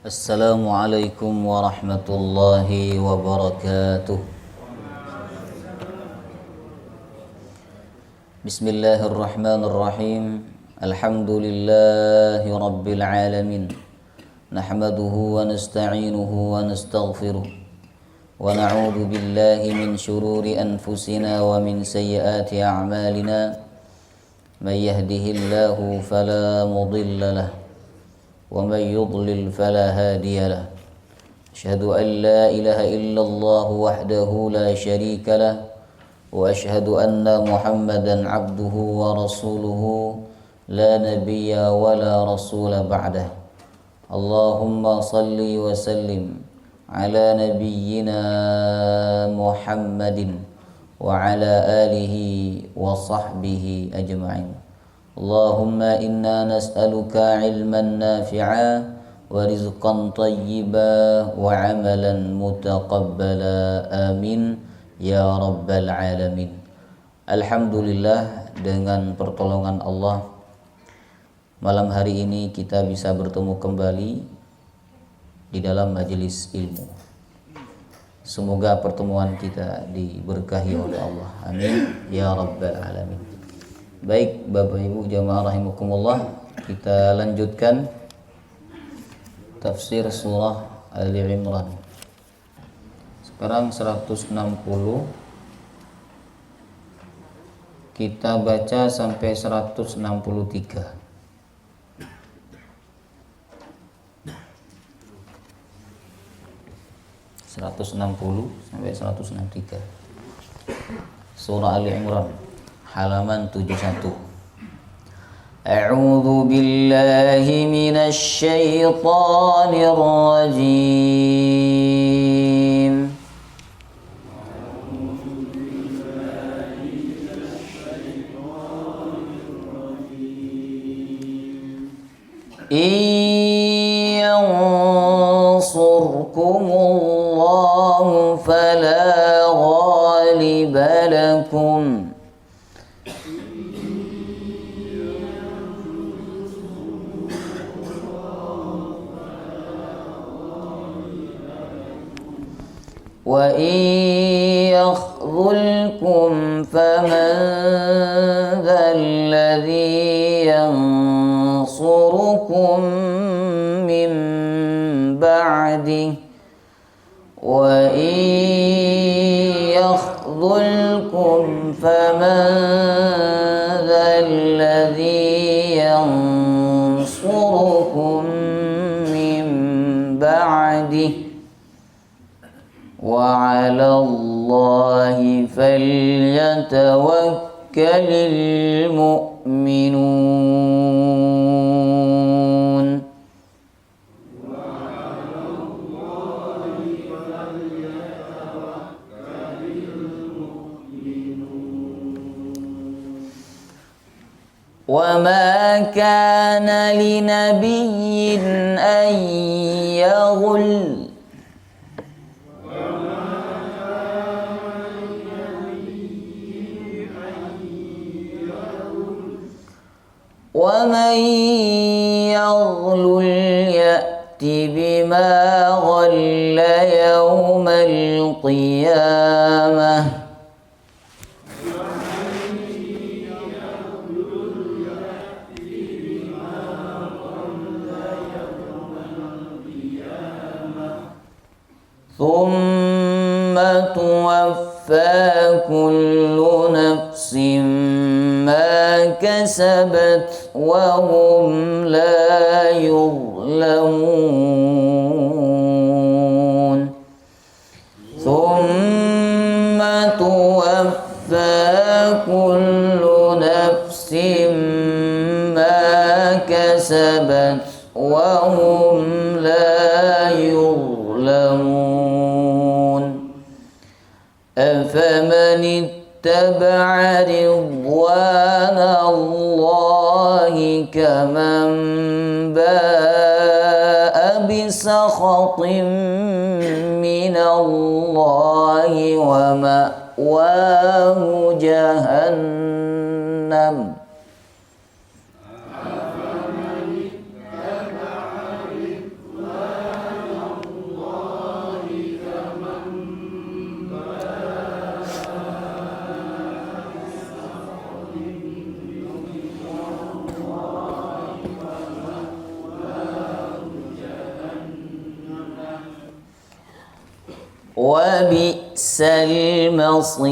Assalamualaikum warahmatullahi wabarakatuh. Bismillahirrahmanirrahim. Alhamdulillahi rabbil alamin. Nahmaduhu wa nasta'inuhu wa nastaghfiruh. Wa na'udzu billahi min shururi anfusina wa min sayyiati a'malina. May yahdihillahu fala mudilla lahu ومن يضلل فلا هادي له أشهد أن لا إله إلا الله وحده لا شريك له وأشهد أن محمدا عبده ورسوله لا نبي ولا رسول بعده اللهم صل وسلم على نبينا محمد وعلى آله وصحبه أجمعين اللهم إنا نسألك علما نافعا ورزقا طيبا وعملا متقبلا آمين يا رب العالمين. Alhamdulillah, dengan pertolongan Allah malam hari ini kita bisa bertemu kembali di dalam majelis ilmu. Semoga pertemuan kita diberkahi oleh Allah, amin ya rabbal alamin. Baik Bapak Ibu jamaah rahimakumullah, kita lanjutkan tafsir surah Ali Imran. Sekarang 160, kita baca sampai 163. 160 sampai 163 surah Ali Imran, halaman 71. A'udzu billahi minasy syaithanir rajim. Yansurkumullahu fala ghaliba lakum wa in yakhdhulkum faman dhalladhi yansurukum min ba'dihi wa in yakhdhulkum faman dhalladhi yansurukum min ba'dihi wa 'alallahi falyatawakkalul mu'minun. Wa ma kana linabiyyin an yaghul wa man yaghlul ya'ti bima ghalla yawmal qiyamah thumma tuwaffa kullu nafsin ma kasabat wa hum la yuzlamun. Thumma tuwaffa kullu nafsin ma kasabat wa hum la yuzlamun. أفمن اتبع رضوان الله كمن باء بسخط من الله ومأواه جهنم أفمن اتبع رضوان وبئس المصير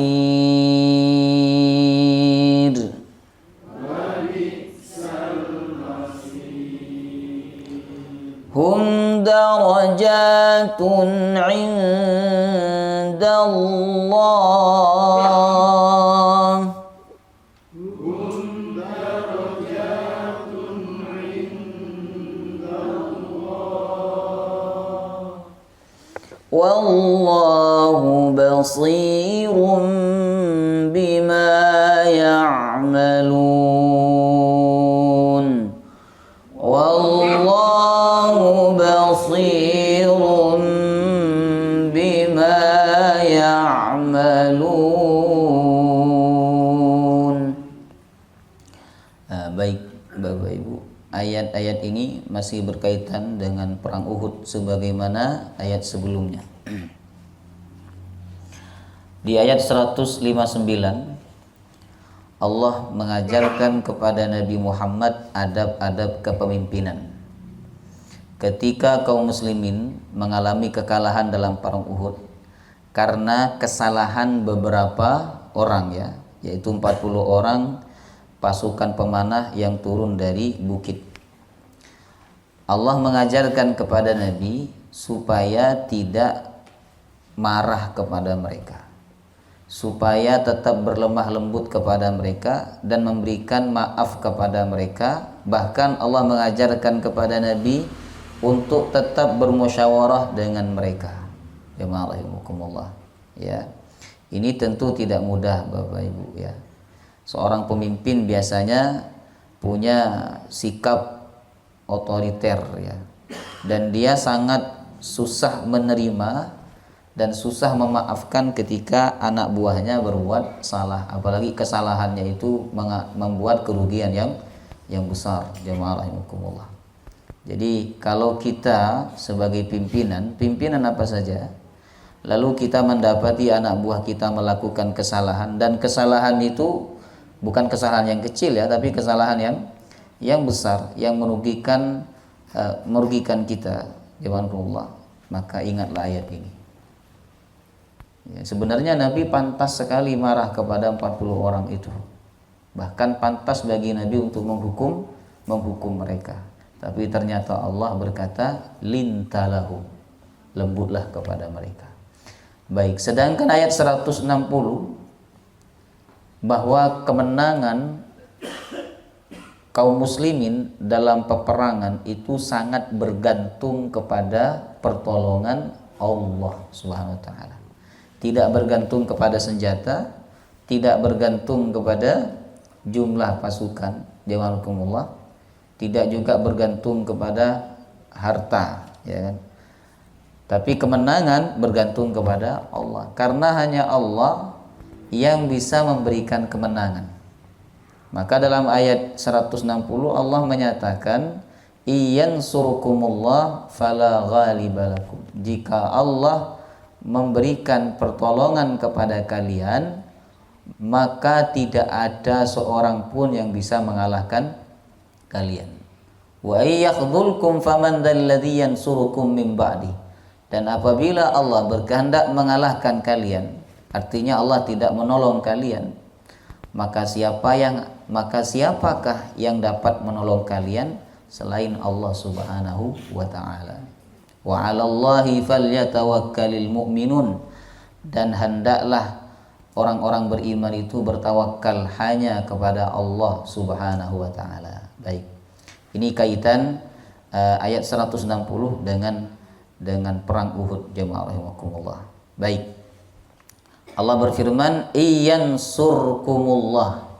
هم درجات عند الله والله بصير بما يعملون والله بصير بما يعملون. Baik Bapak Ibu, ayat-ayat ini masih berkaitan dengan perang Uhud sebagaimana ayat sebelumnya. Di ayat 159 Allah mengajarkan kepada Nabi Muhammad adab-adab kepemimpinan. Ketika kaum muslimin mengalami kekalahan dalam perang Uhud karena kesalahan beberapa orang yaitu 40 orang pasukan pemanah yang turun dari bukit. Allah mengajarkan kepada Nabi supaya tidak marah kepada mereka, supaya tetap berlemah lembut kepada mereka dan memberikan maaf kepada mereka. Bahkan Allah mengajarkan kepada Nabi untuk tetap bermusyawarah dengan mereka. Jemaah rahimakumullah. Ya. Ini tentu tidak mudah Bapak Ibu ya. Seorang pemimpin biasanya punya sikap otoriter ya. Dan dia sangat susah menerima dan susah memaafkan ketika anak buahnya berbuat salah, apalagi kesalahannya itu membuat kerugian yang besar. Jemaah rahimakumullah. Jadi kalau kita sebagai pimpinan apa saja, lalu kita mendapati anak buah kita melakukan kesalahan, dan kesalahan itu bukan kesalahan yang kecil ya, tapi kesalahan yang besar, yang merugikan kita, jemaah, maka ingatlah ayat ini. Ya, sebenarnya Nabi pantas sekali marah kepada 40 orang itu. Bahkan pantas bagi Nabi untuk menghukum mereka. Tapi ternyata Allah berkata, lintalahu, lembutlah kepada mereka. Baik, sedangkan ayat 160 bahwa kemenangan kaum muslimin dalam peperangan itu sangat bergantung kepada pertolongan Allah Subhanahu wa taala. Tidak bergantung kepada senjata, tidak bergantung kepada jumlah pasukan, jazakumullah. Tidak juga bergantung kepada harta, ya kan? Tapi kemenangan bergantung kepada Allah, karena hanya Allah yang bisa memberikan kemenangan. Maka dalam ayat 160 Allah menyatakan, iyansurkumullah fala ghaliba lakum. Jika Allah memberikan pertolongan kepada kalian, maka tidak ada seorang pun yang bisa mengalahkan kalian. Wa yakhdhulkum faman dzalladzi yansurukum min ba'di. Dan apabila Allah berkehendak mengalahkan kalian, artinya Allah tidak menolong kalian, maka siapakah yang dapat menolong kalian selain Allah Subhanahu wa taala. Wa 'alallahi falyatawakkalul mu'minun. Dan hendaklah orang-orang beriman itu bertawakal hanya kepada Allah Subhanahu wa taala. Baik. Ini kaitan ayat 160 dengan perang Uhud, jemaah rahimakumullah. Baik. Allah berfirman, iyansurkumullah.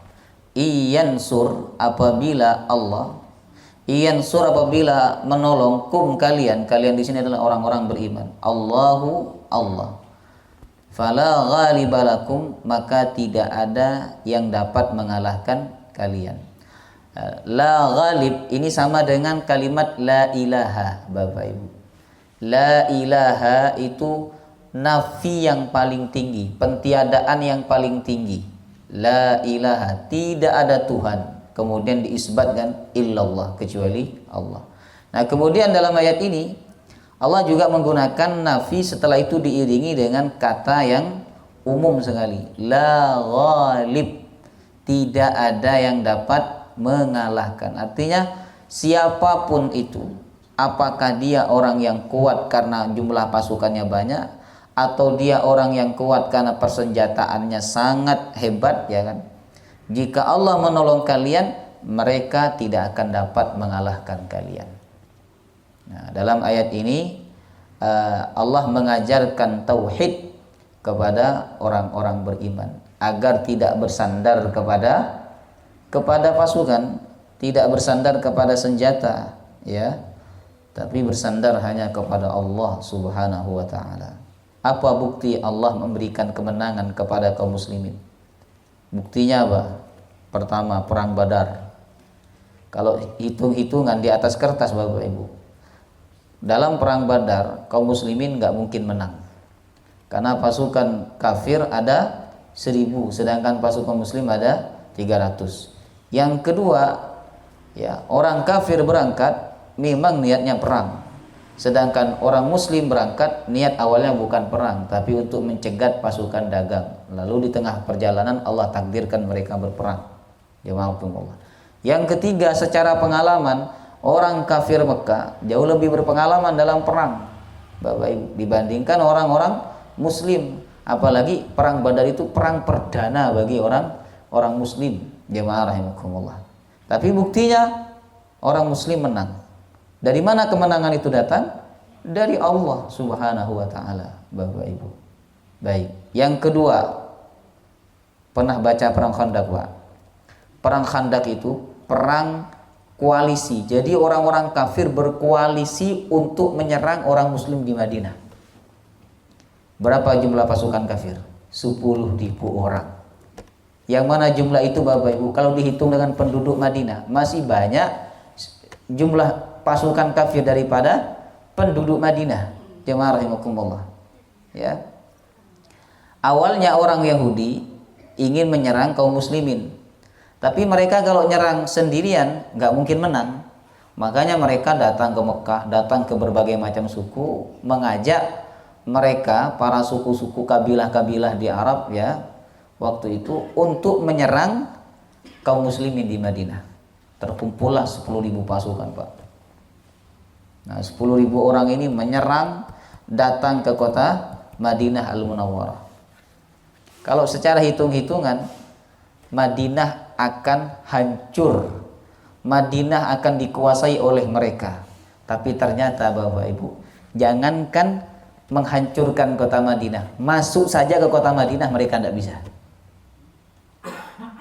Iyansur apabila menolong kalian di sini adalah orang-orang beriman. Allahu Allah. Fala ghalibalakum, maka tidak ada yang dapat mengalahkan kalian. La ghalib ini sama dengan kalimat la ilaha, Bapak Ibu. La ilaha itu nafi yang paling tinggi, pentiadaan yang paling tinggi. La ilaha, tidak ada Tuhan. Kemudian diisbatkan illallah, kecuali Allah. Nah, kemudian dalam ayat ini Allah juga menggunakan nafi setelah itu diiringi dengan kata yang umum sekali. La ghalib. Tidak ada yang dapat mengalahkan. Artinya siapapun itu, apakah dia orang yang kuat karena jumlah pasukannya banyak, atau dia orang yang kuat karena persenjataannya sangat hebat, ya kan? Jika Allah menolong kalian, mereka tidak akan dapat mengalahkan kalian. Nah, dalam ayat ini Allah mengajarkan tauhid kepada orang-orang beriman agar tidak bersandar kepada pasukan, tidak bersandar kepada senjata, ya, tapi bersandar hanya kepada Allah Subhanahu wa taala. Apa bukti Allah memberikan kemenangan kepada kaum muslimin? Buktinya apa? Pertama, perang Badar. Kalau hitung-hitungan di atas kertas Bapak Ibu, dalam perang Badar kaum muslimin nggak mungkin menang, karena pasukan kafir ada 1000, sedangkan pasukan muslim ada 300. Yang kedua, ya, orang kafir berangkat memang niatnya perang, sedangkan orang muslim berangkat niat awalnya bukan perang, tapi untuk mencegat pasukan dagang. Lalu di tengah perjalanan Allah takdirkan mereka berperang. Jemaahullah. Yang ketiga, secara pengalaman orang kafir Mekah jauh lebih berpengalaman dalam perang, Bapak Ibu, dibandingkan orang-orang muslim. Apalagi perang Badar itu perang perdana bagi orang muslim. Jemaah rahimakumullah. Tapi buktinya orang muslim menang. Dari mana kemenangan itu datang? Dari Allah Subhanahu wa taala, Bapak Ibu. Baik. Yang kedua, pernah baca perang Khandaq, Pak? Perang Khandaq itu perang koalisi. Jadi orang-orang kafir berkoalisi untuk menyerang orang muslim di Madinah. Berapa jumlah pasukan kafir? 10.000 orang. Yang mana jumlah itu Bapak Ibu, kalau dihitung dengan penduduk Madinah, masih banyak jumlah pasukan kafir daripada penduduk Madinah. Jemaah rahimakumullah. Ya. Awalnya orang Yahudi ingin menyerang kaum muslimin, tapi mereka kalau nyerang sendirian nggak mungkin menang. Makanya mereka datang ke Mekah, datang ke berbagai macam suku, mengajak mereka, para suku-suku kabilah-kabilah di Arab, ya, waktu itu untuk menyerang kaum muslimin di Madinah. Terkumpullah 10.000 pasukan, Pak. Nah, 10.000 orang ini menyerang, datang ke kota Madinah Al-Munawwarah. Kalau secara hitung-hitungan, Madinah akan hancur, Madinah akan dikuasai oleh mereka. Tapi ternyata Bapak Ibu, jangankan menghancurkan kota Madinah, masuk saja ke kota Madinah mereka tidak bisa.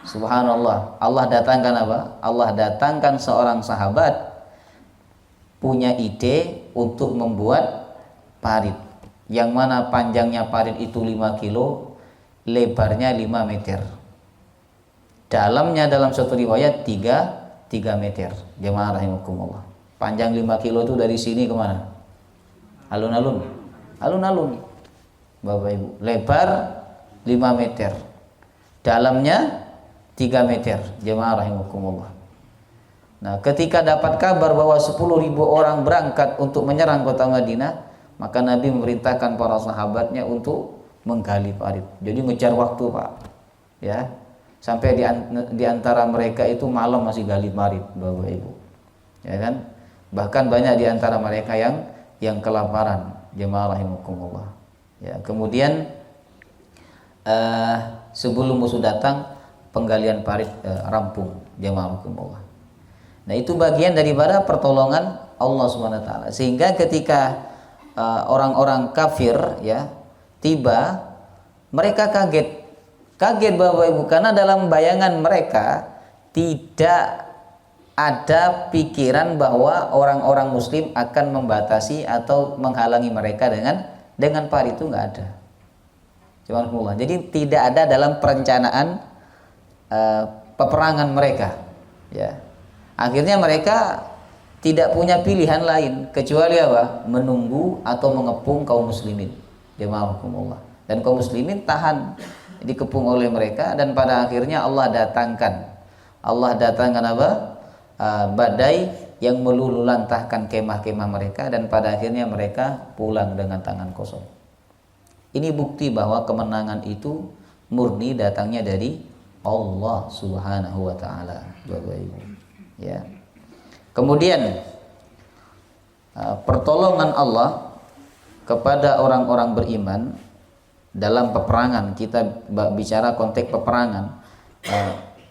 Subhanallah. Allah datangkan apa? Allah datangkan seorang sahabat punya ide untuk membuat parit, yang mana panjangnya parit itu 5 kilo, lebarnya 5 meter. Dalamnya dalam suatu riwayat 3 meter. Jemaah rahimakumullah. Panjang 5 kilo itu dari sini kemana? Alun-alun. Alun-alun. Bapak Ibu. Lebar 5 meter. Dalamnya 3 meter. Jemaah rahimakumullah. Nah, ketika dapat kabar bahwa 10.000 orang berangkat untuk menyerang kota Madinah, maka Nabi memerintahkan para sahabatnya untuk menggali parit. Jadi ngejar waktu, Pak. Ya. Sampai di antara mereka itu malam masih gali parit, Bapak Ibu. Ya kan? Bahkan banyak di antara mereka yang kelaparan. Jemaah rahimakumullah. Ya, kemudian sebelum musuh datang, penggalian parit rampung. Jemaah rahimakumullah. Nah, itu bagian daripada pertolongan Allah Subhanahu wa taala. Sehingga ketika orang-orang kafir, ya, tiba, mereka kaget Bapak Ibu, karena dalam bayangan mereka tidak ada pikiran bahwa orang-orang muslim akan membatasi atau menghalangi mereka dengan parit. Itu nggak ada. Subhanallah. Jadi tidak ada dalam perencanaan peperangan mereka, ya. Akhirnya mereka tidak punya pilihan lain kecuali apa? Menunggu atau mengepung kaum muslimin. Jemaah. Dan kaum muslimin tahan, dikepung oleh mereka, dan pada akhirnya Allah datangkan apa? Badai yang meluluhlantahkan kemah-kemah mereka, dan pada akhirnya mereka pulang dengan tangan kosong. Ini bukti bahwa kemenangan itu murni datangnya dari Allah Subhanahu wa taala, Bapak Ibu. Ya. Kemudian pertolongan Allah kepada orang-orang beriman dalam peperangan, kita bicara konteks peperangan,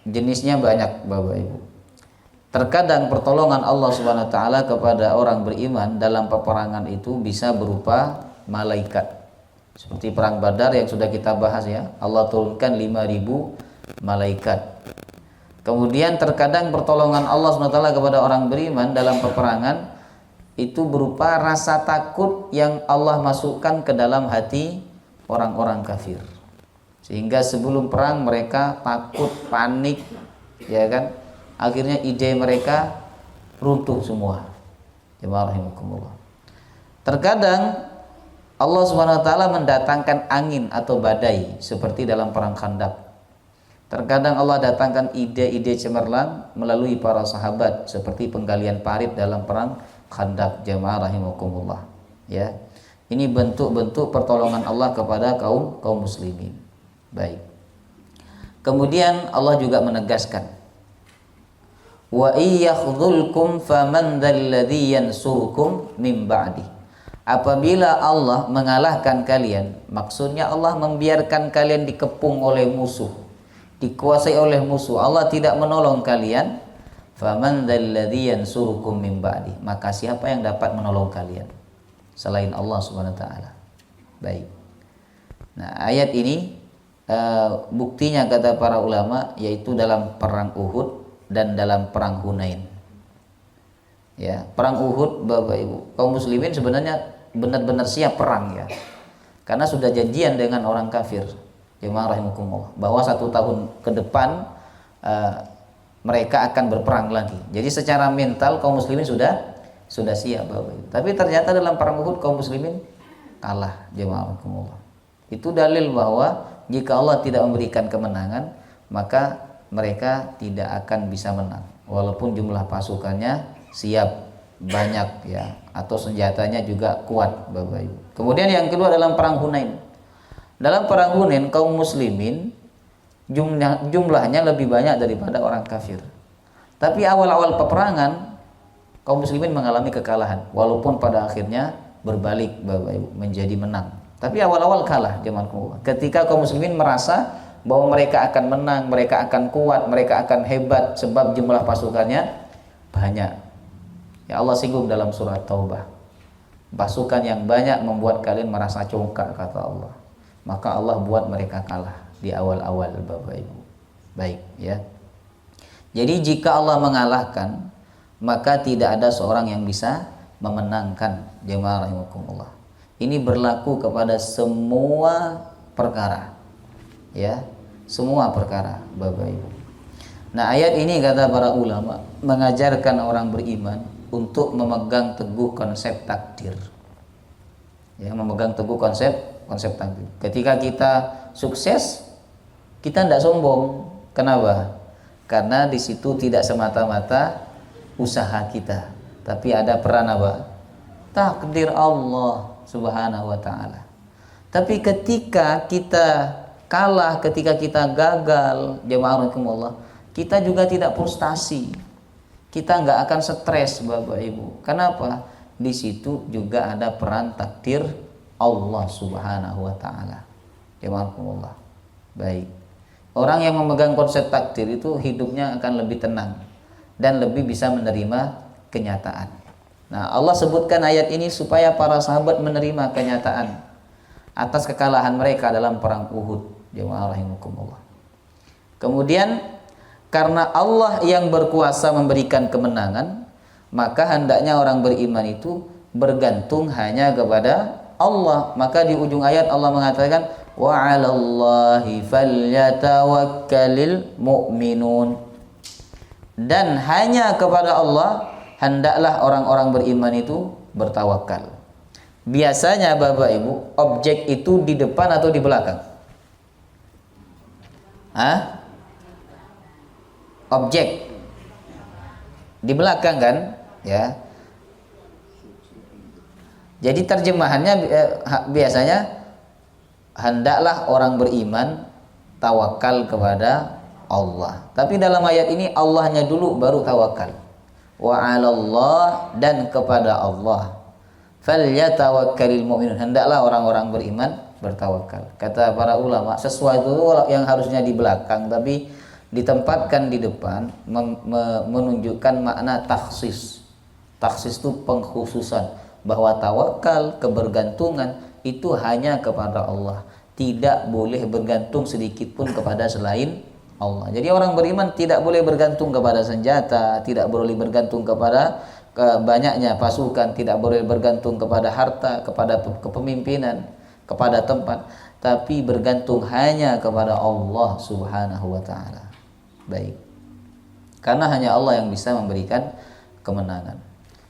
jenisnya banyak, Bapak Ibu. Terkadang pertolongan Allah Subhanahu wa taala kepada orang beriman dalam peperangan itu bisa berupa malaikat. Seperti perang Badar yang sudah kita bahas ya, Allah turunkan 5.000 malaikat. Kemudian terkadang pertolongan Allah Subhanahu wa taala kepada orang beriman dalam peperangan itu berupa rasa takut yang Allah masukkan ke dalam hati orang-orang kafir. Sehingga sebelum perang mereka takut, panik, ya kan? Akhirnya ide mereka runtuh semua. Jemaah rahimakumullah. Terkadang Allah Subhanahu wa taala mendatangkan angin atau badai seperti dalam perang Khandaq. Terkadang Allah datangkan ide-ide cemerlang melalui para sahabat seperti penggalian parit dalam perang Khandaq. Jemaah rahimakumullah. Ya. Ini bentuk-bentuk pertolongan Allah kepada kaum muslimin. Baik. Kemudian Allah juga menegaskan, wa iyakhdhulkum faman dzalladzi yansurukum min ba'di. Apabila Allah mengalahkan kalian, maksudnya Allah membiarkan kalian dikepung oleh musuh, dikuasai oleh musuh, Allah tidak menolong kalian, faman dzalladzi yansurukum min ba'di, maka siapa yang dapat menolong kalian selain Allah Subhanahu wa taala. Baik. Nah, ayat ini buktinya kata para ulama yaitu dalam perang Uhud dan dalam perang Hunain. Ya, perang Uhud, Bapak Ibu, kaum muslimin sebenarnya benar-benar siap perang ya. Karena sudah janjian dengan orang kafir. Jemaah rahimakumullah, bahwa 1 tahun ke depan mereka akan berperang lagi. Jadi secara mental kaum muslimin sudah siap, Bapak Ibu. Tapi ternyata dalam perang Uhud kaum muslimin kalah, jemaah rahimakumullah. Itu dalil bahwa jika Allah tidak memberikan kemenangan, maka mereka tidak akan bisa menang walaupun jumlah pasukannya siap banyak ya, atau senjatanya juga kuat, Bapak Ibu. Kemudian yang kedua dalam perang Hunain. Dalam perang Hunain kaum muslimin jumlahnya lebih banyak daripada orang kafir. Tapi awal-awal peperangan kaum muslimin mengalami kekalahan walaupun pada akhirnya berbalik, Bapak Ibu, menjadi menang. Tapi awal-awal kalah, jemaah. Ketika kaum muslimin merasa bahwa mereka akan menang, mereka akan kuat, mereka akan hebat sebab jumlah pasukannya banyak. Ya Allah singgung dalam surat Taubah, pasukan yang banyak membuat kalian merasa congkak, kata Allah. Maka Allah buat mereka kalah di awal-awal, Bapak Ibu. Baik ya. Jadi jika Allah mengalahkan, maka tidak ada seorang yang bisa memenangkan, jemaah rahimakumullah. Ini berlaku kepada semua perkara. Ya, semua perkara, Bapak Ibu. Nah, ayat ini kata para ulama mengajarkan orang beriman untuk memegang teguh konsep takdir. Ya, memegang teguh konsep takdir. Ketika kita sukses, kita tidak sombong. Kenapa? Karena di situ tidak semata-mata usaha kita, tapi ada peran apa? Takdir Allah Subhanahu wa taala. Tapi ketika kita kalah, ketika kita gagal, jemaah rahimakumullah, kita juga tidak frustasi, kita nggak akan stres, Bapak Ibu. Kenapa? Di situ juga ada peran takdir Allah Subhanahu wa taala. Jemaah rahimakumullah. Baik. Orang yang memegang konsep takdir itu hidupnya akan lebih tenang dan lebih bisa menerima kenyataan. Nah, Allah sebutkan ayat ini supaya para sahabat menerima kenyataan atas kekalahan mereka dalam perang Uhud. Jemaah rahimakumullah. Kemudian karena Allah yang berkuasa memberikan kemenangan, maka hendaknya orang beriman itu bergantung hanya kepada Allah. Maka di ujung ayat Allah mengatakan wa 'alallahi falyatawakkalul mu'minun. Dan hanya kepada Allah hendaklah orang-orang beriman itu bertawakal. Biasanya Bapak Ibu, objek itu di depan atau di belakang? Objek di belakang kan? ya. Jadi terjemahannya biasanya hendaklah orang beriman tawakal kepada Allah. Tapi dalam ayat ini Allahnya dulu baru tawakal. Wa 'alallah, dan kepada Allah. Falyatawakkalul mu'minun, hendaklah orang-orang beriman bertawakal. Kata para ulama, sesuatu yang harusnya di belakang tapi ditempatkan di depan menunjukkan makna takhsis. Takhsis itu pengkhususan, bahwa tawakal, kebergantungan itu hanya kepada Allah. Tidak boleh bergantung sedikit pun kepada selain Allah. Jadi orang beriman tidak boleh bergantung kepada senjata, tidak boleh bergantung kepada banyaknya pasukan, tidak boleh bergantung kepada harta, kepada kepemimpinan, kepada tempat, tapi bergantung hanya kepada Allah Subhanahu wa taala. Baik. Karena hanya Allah yang bisa memberikan kemenangan.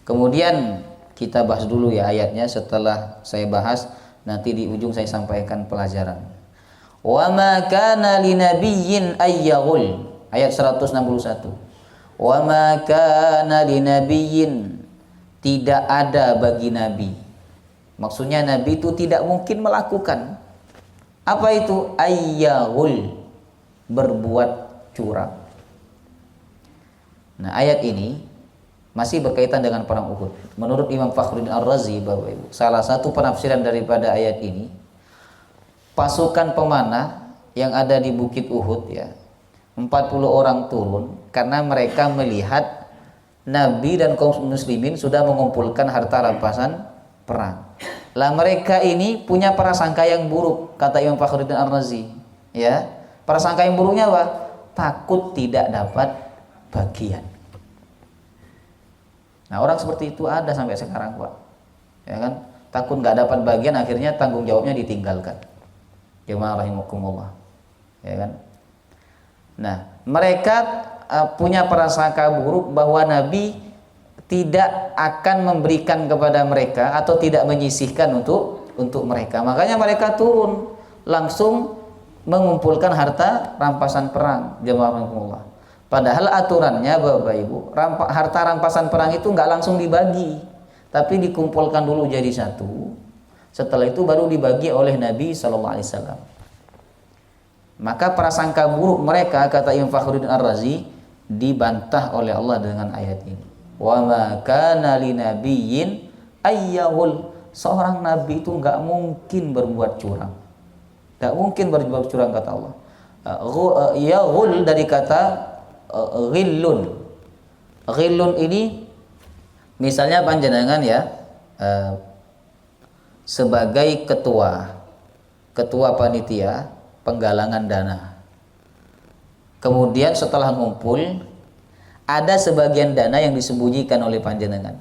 Kemudian kita bahas dulu ya ayatnya, setelah saya bahas nanti di ujung saya sampaikan pelajaran. Wa ma kana linabiyyin ayyaghul, ayat 161. Wa ma kana linabiyyin, tidak ada bagi nabi. Maksudnya nabi itu tidak mungkin melakukan apa itu? Ayyaghul, berbuat curang. Nah, ayat ini masih berkaitan dengan perang Uhud. Menurut Imam Fakhruddin Ar-Razi, Bapak Ibu, salah satu penafsiran daripada ayat ini, pasukan pemanah yang ada di Bukit Uhud ya, 40 orang turun karena mereka melihat Nabi dan kaum muslimin sudah mengumpulkan harta rampasan perang. Lah mereka ini punya prasangka yang buruk, kata Imam Fakhruddin Ar-Razi. Ya, prasangka yang buruknya apa? Takut tidak dapat bagian. Nah, orang seperti itu ada sampai sekarang, Pak. Ya kan? Takut nggak dapat bagian, akhirnya tanggung jawabnya ditinggalkan. Jemaah rahimakumullah. Ya kan? Nah, mereka punya prasangka buruk bahwa Nabi tidak akan memberikan kepada mereka atau tidak menyisihkan untuk mereka. Makanya mereka turun langsung mengumpulkan harta rampasan perang. Jemaah rahimakumullah. Padahal aturannya Bapak Ibu, harta rampasan perang itu nggak langsung dibagi, tapi dikumpulkan dulu jadi satu. Setelah itu baru dibagi oleh Nabi Sallallahu Alaihi Wasallam. Maka prasangka buruk mereka, kata Imam Fakhruddin Ar-Razi, dibantah oleh Allah dengan ayat ini. Wa ma kana linabiyyin ayyaghul, seorang nabi itu nggak mungkin berbuat curang, nggak mungkin berbuat curang, kata Allah. Yaghul dari kata ghillun. Ghillun ini misalnya panjenengan ya sebagai ketua panitia penggalangan dana. Kemudian setelah ngumpul ada sebagian dana yang disembunyikan oleh panjenengan.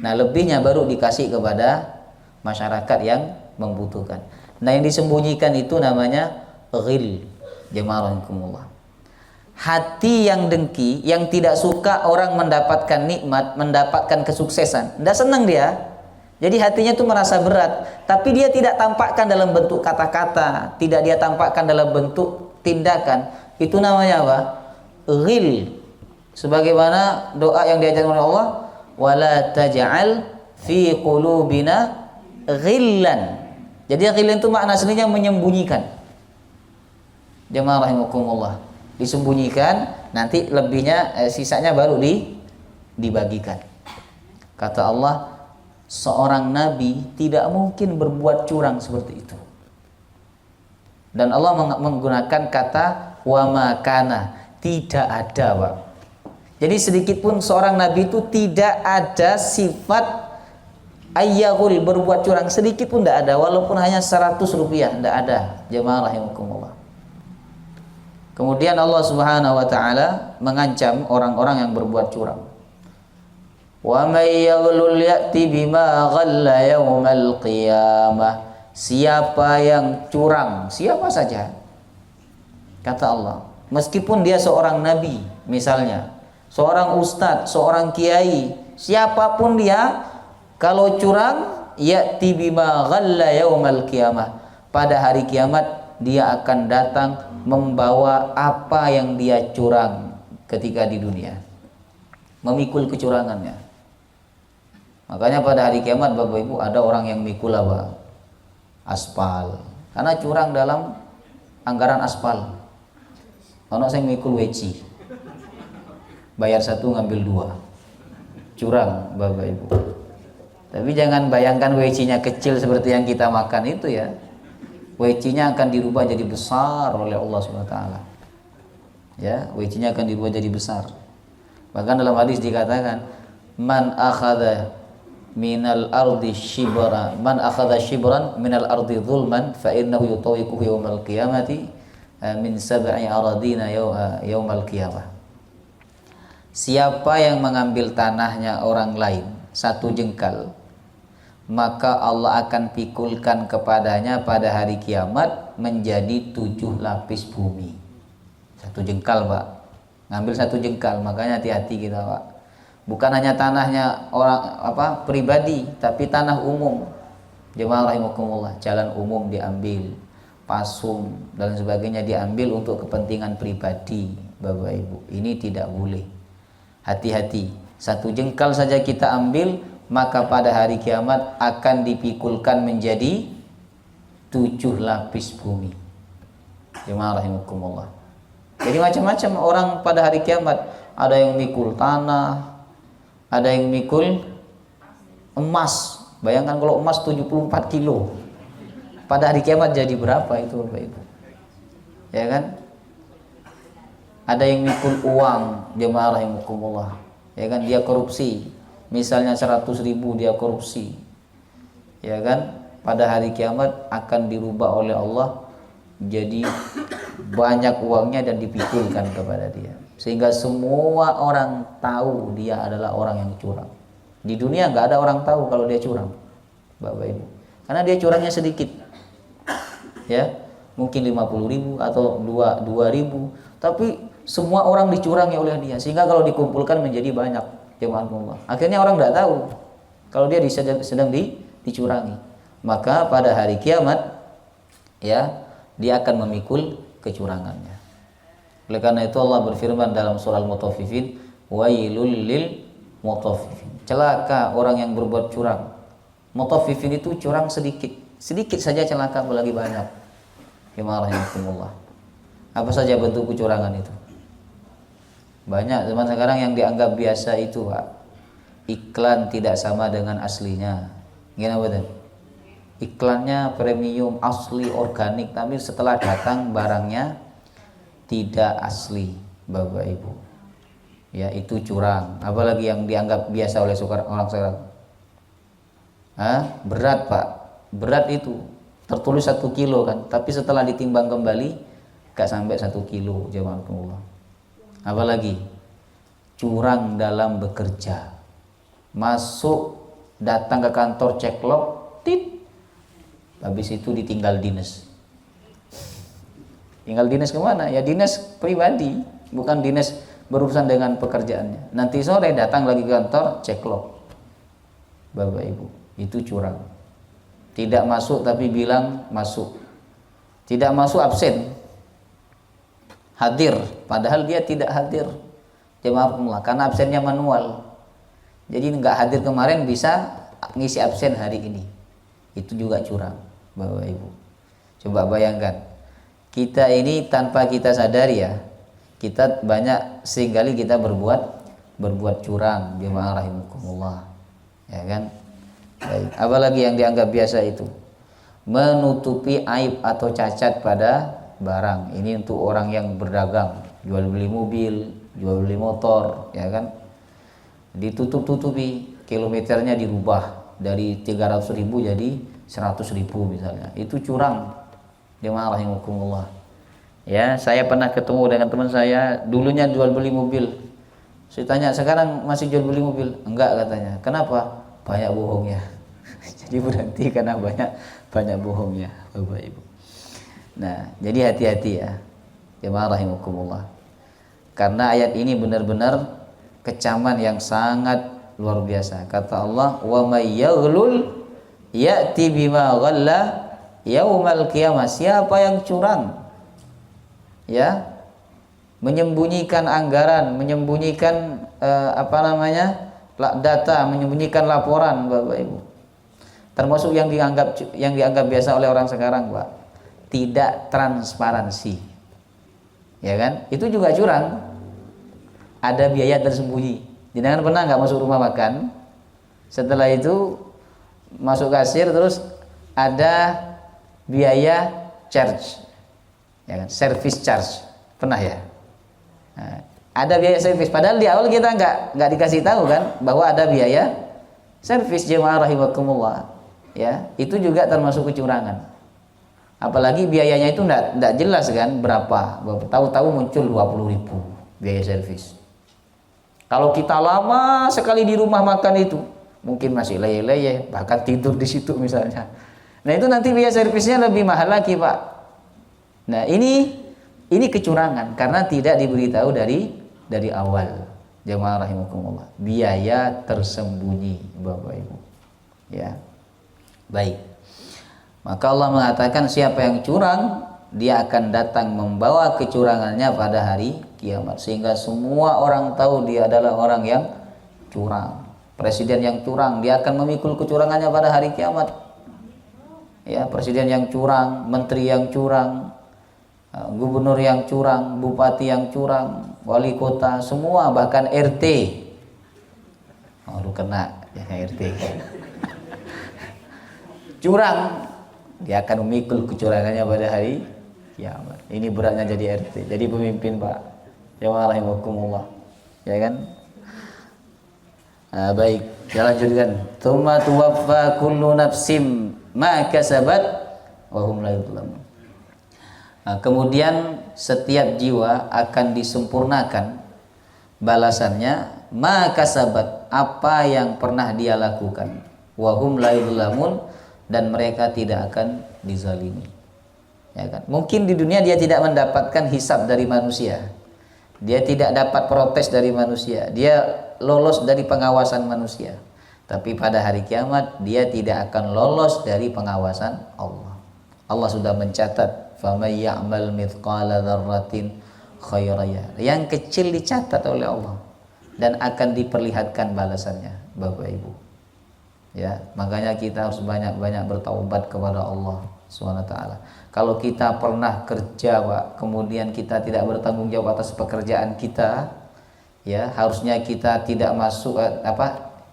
Nah, lebihnya baru dikasih kepada masyarakat yang membutuhkan. Nah, yang disembunyikan itu namanya ghil. Jemaah rahimakumullah. Hati yang dengki, yang tidak suka orang mendapatkan nikmat, mendapatkan kesuksesan, tidak senang dia. Jadi hatinya itu merasa berat, tapi dia tidak tampakkan dalam bentuk kata-kata, tidak dia tampakkan dalam bentuk tindakan. Itu namanya apa? Ghil. Sebagaimana doa yang diajarkan oleh Allah, wala taj'al fi qulubina ghillan. Jadi ghillan itu makna aslinya menyembunyikan. Jemaah rahimakumullah. Disembunyikan, nanti lebihnya sisanya baru dibagikan. Kata Allah, seorang nabi tidak mungkin berbuat curang seperti itu. Dan Allah menggunakan kata wa ma kana, tidak ada, Pak. Jadi sedikit pun seorang nabi itu tidak ada sifat ayyaghul, berbuat curang, sedikit pun tidak ada, walaupun hanya 100 rupiah tidak ada. Jemaah rahimakumullah. Kemudian Allah Subhanahu wa taala mengancam orang-orang yang berbuat curang. Wa may yaghlul ya'ti bima ghalla yaumal qiyamah. Siapa yang curang, siapa saja, kata Allah, meskipun dia seorang nabi, misalnya seorang ustadz, seorang kiai, siapapun dia, kalau curang, ya'ti bima ghalla yaumal qiyamah, pada hari kiamat dia akan datang membawa apa yang dia curang ketika di dunia, memikul kecurangannya. Makanya pada hari kiamat Bapak Ibu ada orang yang mikul apa? Aspal. Karena curang dalam anggaran aspal. Ono sing mikul weci. Bayar satu ngambil dua. Curang Bapak Ibu. Tapi jangan bayangkan wecinya kecil seperti yang kita makan itu ya. Wecinya akan dirubah jadi besar oleh Allah Subhanahu wa taala. Ya, wecinya akan dirubah jadi besar. Bahkan dalam hadis dikatakan, man akhadha minal ardi shibra, man akhadha shibran minal ardi zulman fa innahu yutawiquhu yaumal qiyamati min sab'i aradina yaumal qiyamah. Siapa yang mengambil tanahnya orang lain satu jengkal, maka Allah akan pikulkan kepadanya pada hari kiamat menjadi 7 lapis bumi. Satu jengkal, Pak. Ngambil satu jengkal, makanya hati-hati kita, Pak. Bukan hanya tanahnya orang pribadi, tapi tanah umum. Jemaah rahimakumullah, jalan umum diambil, pasung dan sebagainya diambil untuk kepentingan pribadi, Bapak Ibu. Ini tidak boleh. Hati-hati. Satu jengkal saja kita ambil, maka pada hari kiamat akan dipikulkan menjadi 7 lapis bumi. Jemaah rahimakumullah. Jadi macam-macam orang pada hari kiamat. Ada yang mikul tanah, ada yang mikul emas. Bayangkan kalau emas 74 kilo. Pada hari kiamat jadi berapa itu Bapak Ibu? Ya kan? Ada yang mikul uang, jemaah rahimakumullah. Ya kan, dia korupsi. Misalnya 100.000 dia korupsi. Ya kan? Pada hari kiamat akan dirubah oleh Allah jadi banyak uangnya dan dipikulkan kepada dia. Sehingga semua orang tahu dia adalah orang yang curang. Di dunia nggak ada orang tahu kalau dia curang, Bapak Ibu. Karena dia curangnya sedikit. Ya, mungkin 50.000 atau 2.000, tapi semua orang dicurangi oleh dia, sehingga kalau dikumpulkan menjadi banyak, jemaah Allah. Akhirnya orang tidak tahu kalau dia sedang dicurangi. Maka pada hari kiamat ya, dia akan memikul kecurangannya. Oleh karena itu Allah berfirman dalam surah Al-Mutaffifin, wailul lil mutaffifin. Celaka orang yang berbuat curang. Mutaffifin itu curang sedikit. Sedikit saja celaka, apalagi banyak. Jemaah rahimakumullah. Apa saja bentuk kecurangan itu? Banyak zaman sekarang yang dianggap biasa itu, Pak. Iklan tidak sama dengan aslinya. Gimana betul? Iklannya premium, asli, organik, tapi setelah datang barangnya tidak asli, Bapak Ibu. Ya, itu curang. Apalagi yang dianggap biasa oleh orang sekarang. Berat, Pak. Berat itu tertulis 1 kilo kan, tapi setelah ditimbang kembali gak sampai 1 kilo, jemaah Allah. Apalagi curang dalam bekerja. Masuk, datang ke kantor cek log, tit. Habis itu ditinggal dinas. Tinggal dinas kemana? Ya dinas pribadi, bukan dinas berurusan dengan pekerjaannya. Nanti sore datang lagi ke kantor cek log. Bapak Ibu, itu curang. Tidak masuk tapi bilang masuk. Tidak masuk absen. Hadir, padahal dia tidak hadir. Jemaah Allah, karena absennya manual. Jadi nggak hadir kemarin bisa ngisi absen hari ini. Itu juga curang, Bapak Ibu. Coba bayangkan, kita ini tanpa kita sadari ya, kita banyak seringkali kita berbuat curang, jemaah rahimakumullah. Ya kan? Baik. Apalagi yang dianggap biasa itu menutupi aib atau cacat pada barang. Ini untuk orang yang berdagang, jual beli mobil, jual beli motor, ya kan? Ditutup-tutupi, kilometernya dirubah dari 300.000 jadi 100.000 misalnya. Itu curang. Jemaah rahimakumullah. Ya, saya pernah ketemu dengan teman saya, dulunya jual beli mobil. Saya tanya, sekarang masih jual beli mobil? Enggak, katanya. Kenapa? Banyak bohongnya. Jadi berhenti karena banyak bohongnya, Bapak Ibu. Nah, jadi hati-hati ya, jemaah rahimakumullah. Karena ayat ini benar-benar kecaman yang sangat luar biasa. Kata Allah, wa may yaghlul ya'ti bima ghalla yaumal qiyamah. Siapa yang curang, ya, menyembunyikan anggaran, menyembunyikan data, menyembunyikan laporan, Bapak Ibu. Termasuk yang dianggap biasa oleh orang sekarang, Pak. Tidak transparansi. Ya kan? Itu juga curang. Ada biaya tersembunyi. Jangan pernah nggak masuk rumah makan. Setelah itu masuk kasir terus ada biaya charge. Ya kan? Service charge. Pernah ya? Nah, ada biaya servis, padahal di awal kita nggak dikasih tahu kan bahwa ada biaya servis. Jemaah rahimakumullah, ya itu juga termasuk kecurangan. Apalagi biayanya itu nggak jelas kan berapa, tahu-tahu muncul 20.000 biaya servis. Kalau kita lama sekali di rumah makan itu mungkin masih leye-leye, bahkan tidur di situ misalnya. Nah itu nanti biaya servisnya lebih mahal lagi, Pak. Nah ini kecurangan karena tidak diberitahu dari awal. Jemaah rahimakumullah, biaya tersembunyi, Bapak Ibu. Ya. Baik. Maka Allah mengatakan siapa yang curang, dia akan datang membawa kecurangannya pada hari kiamat, sehingga semua orang tahu dia adalah orang yang curang. Presiden yang curang, dia akan memikul kecurangannya pada hari kiamat. Ya, presiden yang curang, menteri yang curang, gubernur yang curang, bupati yang curang, wali kota, semua, bahkan RT. Oh, lu kena ya RT. Curang, dia akan memikul kecurangannya pada hari kiamat. Ini beratnya jadi RT, jadi pemimpin, Pak. Ya waalaikumsalam. Ya kan? Baik, kita lanjutkan. Tsumma tuwaffa kullu nafsim ma kasabat wa hum la yuzlamun. Kemudian setiap jiwa akan disempurnakan balasannya ma kasabat, apa yang pernah dia lakukan, wa hum la yuzlamun, dan mereka tidak akan dizalimi. Ya kan? Mungkin di dunia dia tidak mendapatkan hisab dari manusia, dia tidak dapat protes dari manusia, dia lolos dari pengawasan manusia, tapi pada hari kiamat dia tidak akan lolos dari pengawasan Allah. Allah sudah mencatat faman ya'mal mithqala dzarratin khairan yarah, yang kecil dicatat oleh Allah dan akan diperlihatkan balasannya, Bapak Ibu. Ya, makanya kita harus banyak-banyak bertaubat kepada Allah SWT. Kalau kita pernah kerja, Pak, kemudian kita tidak bertanggung jawab atas pekerjaan kita, ya harusnya kita tidak masuk,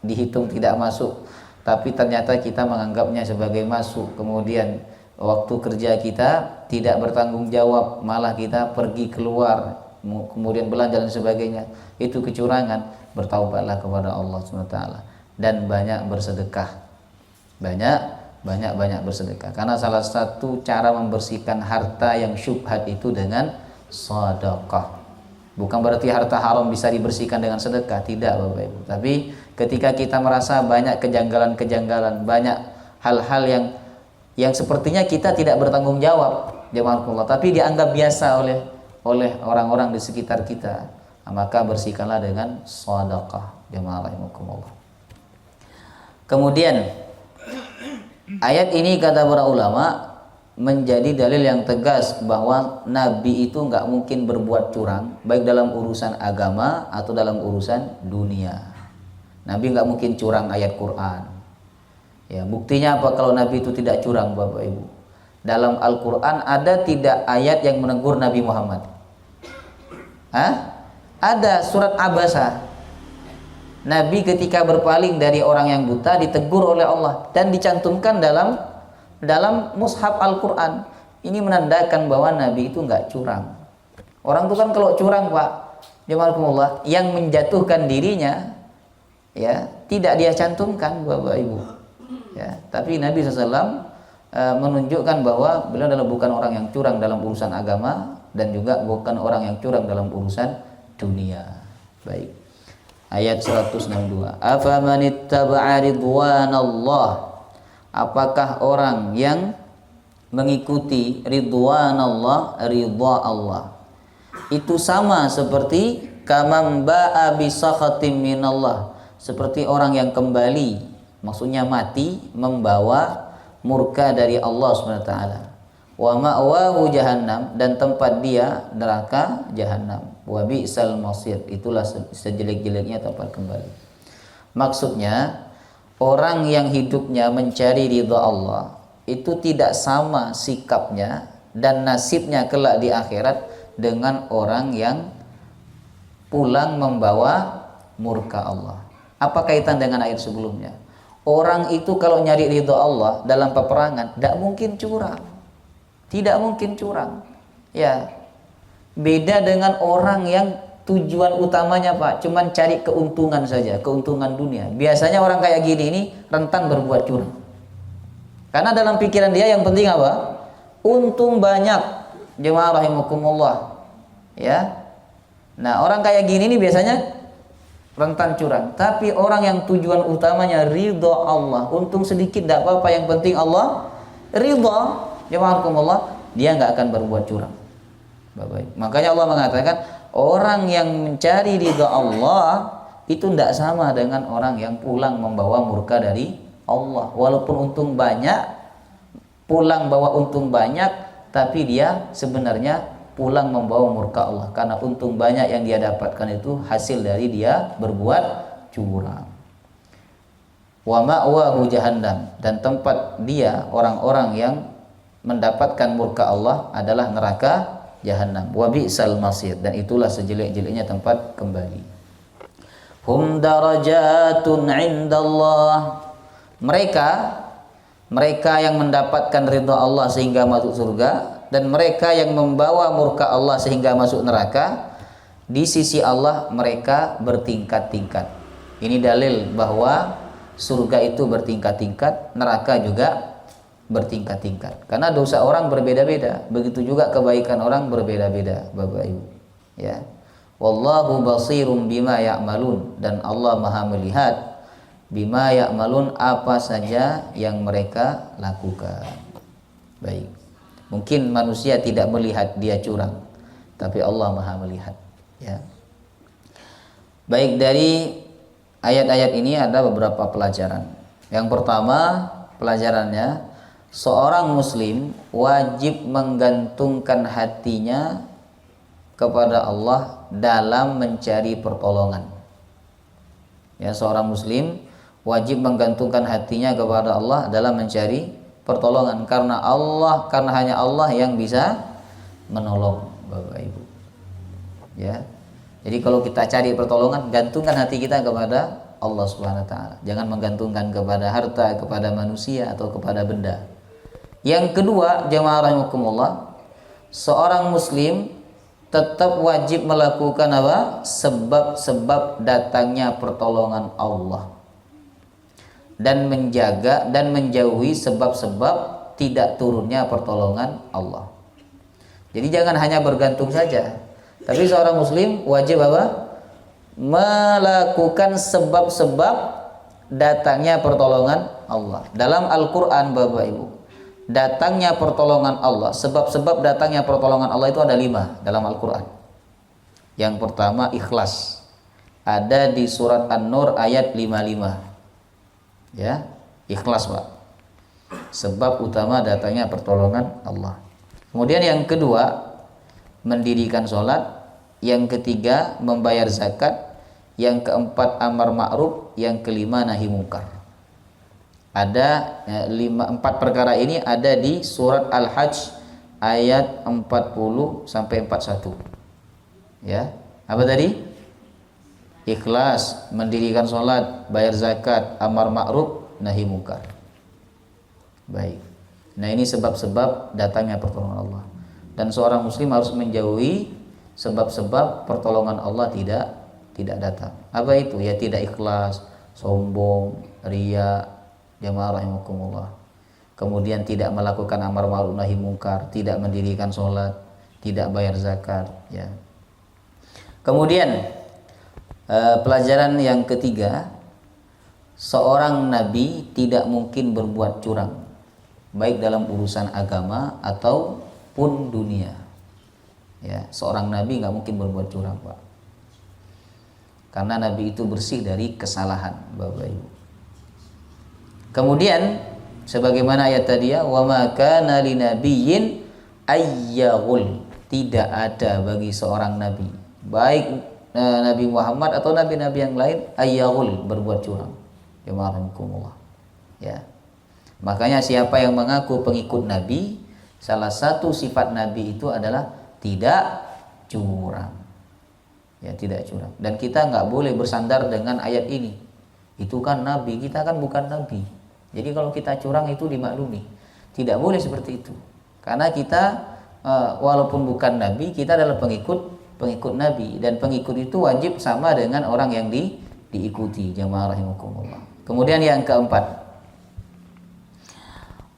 dihitung tidak masuk, tapi ternyata kita menganggapnya sebagai masuk. Kemudian waktu kerja kita tidak bertanggung jawab, malah kita pergi keluar, kemudian belanja dan sebagainya, itu kecurangan. Bertaubatlah kepada Allah SWT dan banyak bersedekah, banyak bersedekah, karena salah satu cara membersihkan harta yang syubhat itu dengan sedekah. Bukan berarti harta haram bisa dibersihkan dengan sedekah, tidak, Bapak Ibu. Tapi ketika kita merasa banyak kejanggalan-kejanggalan, banyak hal-hal yang sepertinya kita tidak bertanggung jawab, jemaah, tapi dianggap biasa oleh orang-orang di sekitar kita, maka bersihkanlah dengan sedekah, jemaah rahimakumullah. Kemudian ayat ini kata para ulama menjadi dalil yang tegas bahwa Nabi itu nggak mungkin berbuat curang, baik dalam urusan agama atau dalam urusan dunia. Nabi nggak mungkin curang ayat Quran. Ya, buktinya apa kalau Nabi itu tidak curang, Bapak Ibu? Dalam Al-Quran ada tidak ayat yang menegur Nabi Muhammad? Ada, surat Abasa. Nabi ketika berpaling dari orang yang buta ditegur oleh Allah dan dicantumkan dalam mushaf Al-Quran. Ini menandakan bahwa Nabi itu nggak curang. Orang itu kan kalau curang, Pak, jemaah, yang menjatuhkan dirinya, ya tidak dia cantumkan, Bapak Ibu. Ya, tapi Nabi SAW menunjukkan bahwa beliau adalah bukan orang yang curang dalam urusan agama dan juga bukan orang yang curang dalam urusan dunia. Baik. Ayat 162. Afamanittaba'a ridwanallah, apakah orang yang mengikuti ridwanallah, ridha Allah, itu sama seperti kamam ba'a bi sakhatim minallah, seperti orang yang kembali, maksudnya mati, membawa murka dari Allah SWT. Wa ma'wahu jahannam, dan tempat dia neraka jahannam. Wa bi'sal masir, itulah sejelek-jeleknya tempat kembali. Maksudnya, orang yang hidupnya mencari ridha Allah itu tidak sama sikapnya dan nasibnya kelak di akhirat dengan orang yang pulang membawa murka Allah. Apa kaitan dengan ayat sebelumnya? Orang itu kalau nyari ridha Allah dalam peperangan tidak mungkin curang. Tidak mungkin curang. Ya. Beda dengan orang yang tujuan utamanya Pak cuman cari keuntungan saja, keuntungan dunia. Biasanya orang kayak gini ini rentan berbuat curang. Karena dalam pikiran dia yang penting apa? Untung banyak. Jemaah rahimakumullah. Ya. Nah, orang kayak gini nih biasanya rentan curang. Tapi orang yang tujuan utamanya ridha Allah, untung sedikit tidak apa-apa, yang penting Allah ridha, jemaah rahimakumullah, dia nggak akan berbuat curang. Baik. Makanya Allah mengatakan orang yang mencari ridha Allah itu tidak sama dengan orang yang pulang membawa murka dari Allah. Walaupun untung banyak, pulang bawa untung banyak, tapi dia sebenarnya pulang membawa murka Allah, karena untung banyak yang dia dapatkan itu hasil dari dia berbuat curang. Wa ma'wahu jahannam, dan tempat dia orang-orang yang mendapatkan murka Allah adalah neraka jahannam. Wa bi'sal masir, dan itulah sejelek-jeleknya tempat kembali. Hum darajatun 'indallah, mereka yang mendapatkan ridha Allah sehingga masuk surga, dan mereka yang membawa murka Allah sehingga masuk neraka, di sisi Allah mereka bertingkat-tingkat. Ini dalil bahwa surga itu bertingkat-tingkat, neraka juga bertingkat-tingkat. Karena dosa orang berbeda-beda, begitu juga kebaikan orang berbeda-beda, Bapak Ibu. Ya. Wallahu basirum bima ya'malun, dan Allah Maha melihat bima ya'malun, apa saja yang mereka lakukan. Baik. Mungkin manusia tidak melihat dia curang, tapi Allah Maha melihat, ya. Baik, dari ayat-ayat ini ada beberapa pelajaran. Yang pertama, pelajarannya, seorang muslim wajib menggantungkan hatinya kepada Allah dalam mencari pertolongan. Ya, seorang muslim wajib menggantungkan hatinya kepada Allah dalam mencari pertolongan, karena hanya Allah yang bisa menolong, Bapak Ibu. Ya. Jadi kalau kita cari pertolongan, gantungkan hati kita kepada Allah Subhanahu wa taala. Jangan menggantungkan kepada harta, kepada manusia, atau kepada benda. Yang kedua, jemaah rahimakumullah, seorang muslim tetap wajib melakukan apa? Sebab-sebab datangnya pertolongan Allah, dan menjaga dan menjauhi sebab-sebab tidak turunnya pertolongan Allah. Jadi jangan hanya bergantung saja, tapi seorang muslim wajib apa? Melakukan sebab-sebab datangnya pertolongan Allah. Dalam Al-Quran, Bapak Ibu, datangnya pertolongan Allah, sebab-sebab datangnya pertolongan Allah itu ada 5 dalam Al-Quran. Yang pertama, ikhlas, ada di surat An-Nur ayat 55. Ya, ikhlas, Pak, sebab utama datangnya pertolongan Allah. Kemudian yang kedua, mendirikan sholat. Yang ketiga, membayar zakat. Yang keempat, amar ma'ruf. Yang kelima, nahi mungkar. Ada 4 perkara ini ada di surat Al-Hajj ayat 40 sampai 41. Ya, apa tadi? Ikhlas, mendirikan sholat, bayar zakat, amar ma'ruf, nahi mungkar. Baik. Nah, ini sebab-sebab datangnya pertolongan Allah. Dan seorang muslim harus menjauhi sebab-sebab pertolongan Allah tidak datang. Apa itu? Ya, tidak ikhlas, sombong, riya, jamaah rahimakumullah. Kemudian tidak melakukan amar ma'ruf nahi mungkar, tidak mendirikan sholat, tidak bayar zakat, ya. Kemudian pelajaran yang ketiga, seorang nabi tidak mungkin berbuat curang, baik dalam urusan agama ataupun dunia. Ya, seorang nabi nggak mungkin berbuat curang, Pak, karena nabi itu bersih dari kesalahan, Bapak Ibu. Kemudian sebagaimana ayat tadi, ya, wa ma kana linabiyyin ayyaghul, tidak ada bagi seorang nabi, baik Nabi Muhammad atau nabi-nabi yang lain ayyahul, berbuat curang. Jamaahumullah. Ya. Makanya siapa yang mengaku pengikut Nabi, salah satu sifat Nabi itu adalah tidak curang. Ya, tidak curang. Dan kita nggak boleh bersandar dengan ayat ini. Itu kan Nabi, kita kan bukan Nabi. Jadi kalau kita curang itu dimaklumi. Tidak boleh seperti itu. Karena kita walaupun bukan Nabi, kita adalah pengikut Nabi, dan pengikut itu wajib sama dengan orang yang diikuti. Jamaah rahimakumullah. Kemudian yang keempat,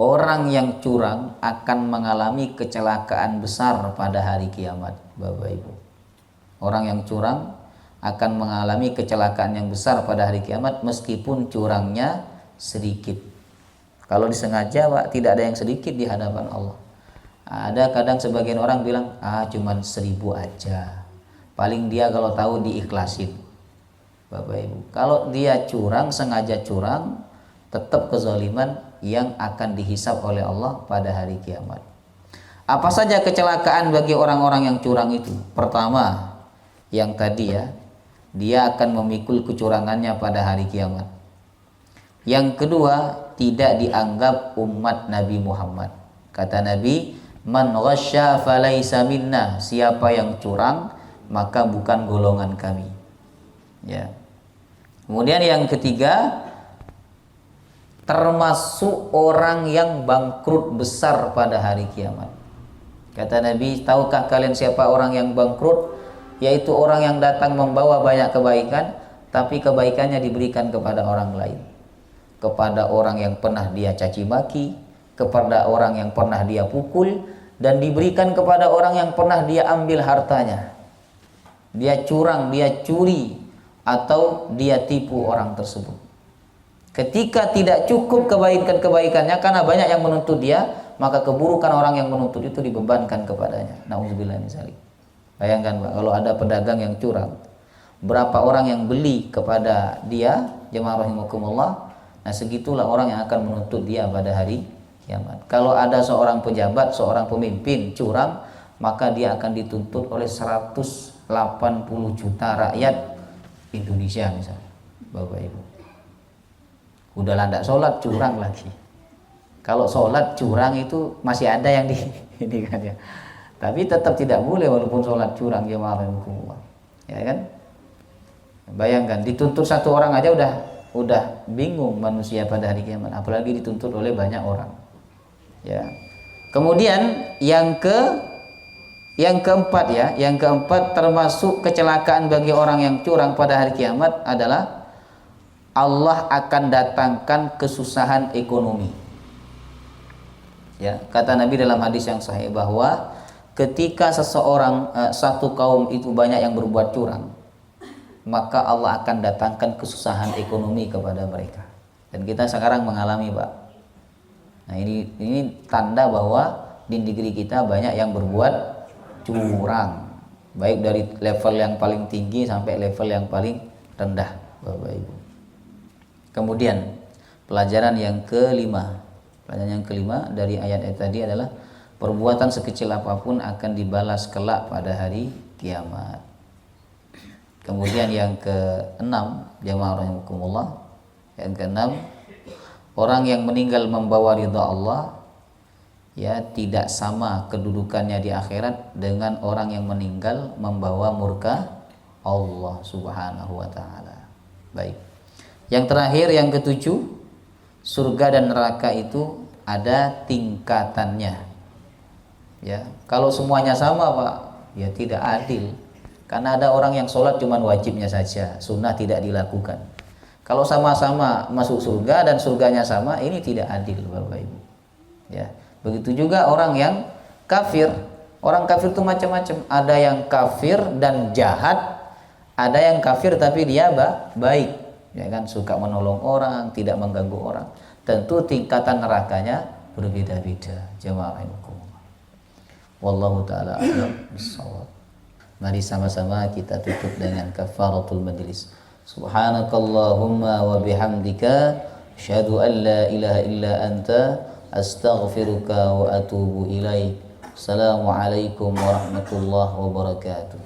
orang yang curang akan mengalami kecelakaan besar pada hari kiamat, Bapak Ibu. Orang yang curang akan mengalami kecelakaan yang besar pada hari kiamat meskipun curangnya sedikit. Kalau disengaja, Pak, tidak ada yang sedikit di hadapan Allah. Ada kadang sebagian orang bilang, cuman 1000 aja. Paling dia kalau tahu diikhlasin. Bapak Ibu, kalau dia curang, sengaja curang, tetap kezaliman yang akan dihisab oleh Allah pada hari kiamat. Apa saja kecelakaan bagi orang-orang yang curang itu? Pertama, yang tadi ya, dia akan memikul kecurangannya pada hari kiamat. Yang kedua, tidak dianggap umat Nabi Muhammad. Kata Nabi, man ghasya falaysa minna, siapa yang curang maka bukan golongan kami. Ya. Kemudian yang ketiga, termasuk orang yang bangkrut besar pada hari kiamat. Kata Nabi, tahukah kalian siapa orang yang bangkrut? Yaitu orang yang datang membawa banyak kebaikan, tapi kebaikannya diberikan kepada orang lain. Kepada orang yang pernah dia caci maki, kepada orang yang pernah dia pukul, dan diberikan kepada orang yang pernah dia ambil hartanya. Dia curang, dia curi, atau dia tipu orang tersebut. Ketika tidak cukup kebaikannya karena banyak yang menuntut dia, maka keburukan orang yang menuntut itu dibebankan kepadanya. Nauzubillah min dzalik. Bayangkan, Pak, kalau ada pedagang yang curang, berapa orang yang beli kepada dia, jemaah rahimakumullah. Nah, segitulah orang yang akan menuntut dia pada hari kiamat. Kalau ada seorang pejabat, seorang pemimpin curang, maka dia akan dituntut oleh 180 juta rakyat Indonesia misalnya, Bapak Ibu. Udahlah tidak sholat, curang lagi. Kalau sholat curang itu masih ada yang ini kan ya. Tapi tetap tidak boleh walaupun sholat curang, jemaah rahimakumullah. Ya kan? Bayangkan dituntut satu orang aja udah bingung manusia pada hari kiamat, apalagi dituntut oleh banyak orang. Ya. Kemudian yang keempat ya, yang keempat termasuk kecelakaan bagi orang yang curang pada hari kiamat adalah Allah akan datangkan kesusahan ekonomi. Ya, kata Nabi dalam hadis yang sahih bahwa ketika seseorang satu kaum itu banyak yang berbuat curang, maka Allah akan datangkan kesusahan ekonomi kepada mereka. Dan kita sekarang mengalami, Pak. Nah, ini tanda bahwa di negeri kita banyak yang berbuat curang, baik dari level yang paling tinggi sampai level yang paling rendah, Bapak Ibu. Kemudian pelajaran yang kelima dari ayat tadi adalah perbuatan sekecil apapun akan dibalas kelak pada hari kiamat. Kemudian yang keenam, jamaah rahimakumullah, yang keenam, orang yang meninggal membawa ridha Allah ya tidak sama kedudukannya di akhirat dengan orang yang meninggal membawa murka Allah Subhanahu wa taala. Baik. Yang terakhir, yang ketujuh, surga dan neraka itu ada tingkatannya. Ya, kalau semuanya sama, Pak, ya tidak adil. Karena ada orang yang sholat cuma wajibnya saja, sunnah tidak dilakukan. Kalau sama-sama masuk surga dan surganya sama, ini tidak adil, Bapak Ibu. Ya, begitu juga orang yang kafir. Orang kafir itu macam-macam. Ada yang kafir dan jahat, ada yang kafir tapi dia baik, ya kan, suka menolong orang, tidak mengganggu orang. Tentu tingkatan nerakanya berbeda-beda. Jemaah rahimakumullah. Wallahu taala a'lam bissawab. Mari sama-sama kita tutup dengan kafaratul majlis. Subhanakallahumma wa bihamdika asyhadu an la ilaha illa anta astaghfiruka wa atubu ilaik. Assalamualaikum warahmatullahi wabarakatuh.